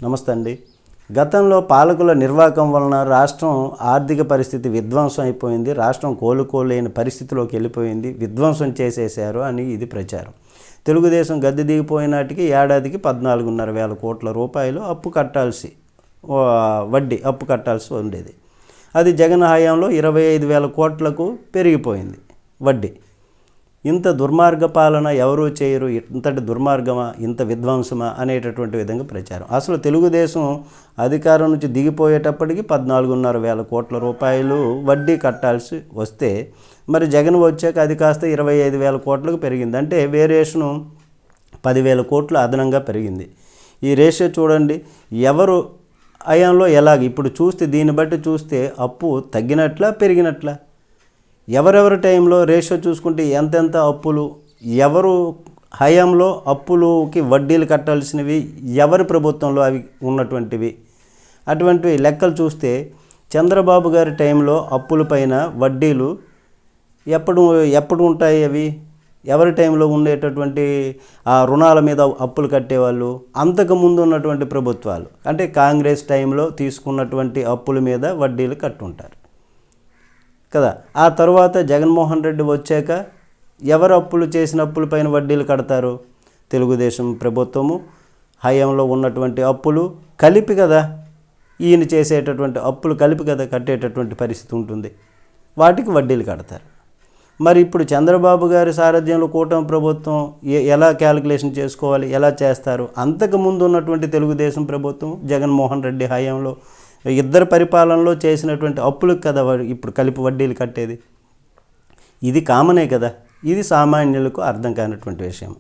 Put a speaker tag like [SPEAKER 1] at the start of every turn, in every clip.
[SPEAKER 1] నమస్తే అండి. గతంలో పాలకుల నిర్వాకం వలన రాష్ట్రం ఆర్థిక పరిస్థితి విధ్వంసం అయిపోయింది. రాష్ట్రం కోలుకోలేని పరిస్థితిలోకి వెళ్ళిపోయింది. విధ్వంసం చేసేశారు అని ఇది ప్రచారం. తెలుగుదేశం గద్దె దిగిపోయినాటికి ఏడాదికి 14,500 కోట్ల రూపాయలు అప్పు కట్టాల్సి వడ్డీ అప్పు కట్టాల్సి ఉండేది. అది జగన్ హయాంలో 25,000 కోట్లకు పెరిగిపోయింది వడ్డీ. ఇంత దుర్మార్గ పాలన ఎవరూ చేయరు, ఇంతటి దుర్మార్గమా, ఇంత విధ్వంసమా అనేటటువంటి విధంగా ప్రచారం. అసలు తెలుగుదేశం అధికారం నుంచి దిగిపోయేటప్పటికి 14,500 కోట్ల రూపాయలు వడ్డీ కట్టాల్సి వస్తే మరి జగన్ వచ్చాక అది కాస్త 25,000 కోట్లకు పెరిగింది. అంటే వేరియేషను 10,000 కోట్లు అదనంగా పెరిగింది. ఈ రేషియో చూడండి, ఎవరు హయాంలో ఎలాగ ఇప్పుడు చూస్తే దీన్ని బట్టి చూస్తే అప్పు తగ్గినట్లా పెరిగినట్లా? ఎవరెవరి టైంలో రేషియో చూసుకుంటే ఎంతెంత అప్పులు, ఎవరు హయాంలో అప్పులకి వడ్డీలు కట్టాల్సినవి, ఎవరి ప్రభుత్వంలో అవి ఉన్నటువంటివి, అటువంటివి లెక్కలు చూస్తే చంద్రబాబు గారి టైంలో అప్పులపైన వడ్డీలు ఎప్పుడు ఉంటాయి? అవి ఎవరి టైంలో ఉండేటటువంటి ఆ రుణాల మీద అప్పులు కట్టేవాళ్ళు అంతకుముందు ఉన్నటువంటి ప్రభుత్వాలు, అంటే కాంగ్రెస్ టైంలో తీసుకున్నటువంటి అప్పుల మీద వడ్డీలు కట్టుంటారు కదా. ఆ తర్వాత జగన్మోహన్ రెడ్డి వచ్చాక ఎవరు అప్పులు చేసిన అప్పులపైన వడ్డీలు కడతారు? తెలుగుదేశం ప్రభుత్వము హయాంలో ఉన్నటువంటి అప్పులు కలిపి కదా, ఈయన చేసేటటువంటి అప్పులు కలిపి కదా కట్టేటటువంటి పరిస్థితి ఉంటుంది. వాటికి వడ్డీలు కడతారు. మరి ఇప్పుడు చంద్రబాబు గారి సారథ్యంలో కూటమి ప్రభుత్వం ఎలా క్యాలిక్యులేషన్ చేసుకోవాలి, ఎలా చేస్తారు? అంతకుముందు ఉన్నటువంటి తెలుగుదేశం ప్రభుత్వం జగన్మోహన్ రెడ్డి హయాంలో ఇద్దరు పరిపాలనలో చేసినటువంటి అప్పులకు కదా ఇప్పుడు కలిపి వడ్డీలు కట్టేది. ఇది కామనే కదా. ఇది సామాన్యులకు అర్థం కానటువంటి విషయం.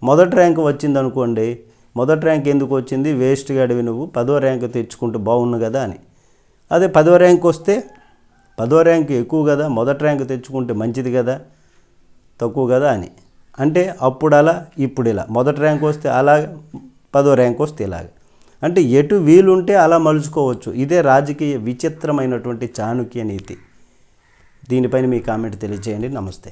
[SPEAKER 1] మొదటి ర్యాంకు వచ్చింది అనుకోండి, మొదటి ర్యాంక్ ఎందుకు వచ్చింది, వేస్ట్గా అడివి నువ్వు 10వ ర్యాంకు తెచ్చుకుంటూ బాగుండు కదా అని. అదే 10వ ర్యాంక్ వస్తే 10వ ర్యాంకు ఎక్కువ కదా, మొదటి ర్యాంకు తెచ్చుకుంటే మంచిది కదా, తక్కువ కదా అని. అంటే అప్పుడు అలా ఇప్పుడు ఇలా, మొదటి ర్యాంక్ వస్తే అలాగ, 10వ ర్యాంక్ వస్తే ఇలాగ. అంటే ఎటు వీలుంటే అలా మలుచుకోవచ్చు. ఇదే రాజకీయ విచిత్రమైనటువంటి చాణుక్య నీతి. దీనిపైన మీ కామెంట్ తెలియజేయండి. నమస్తే.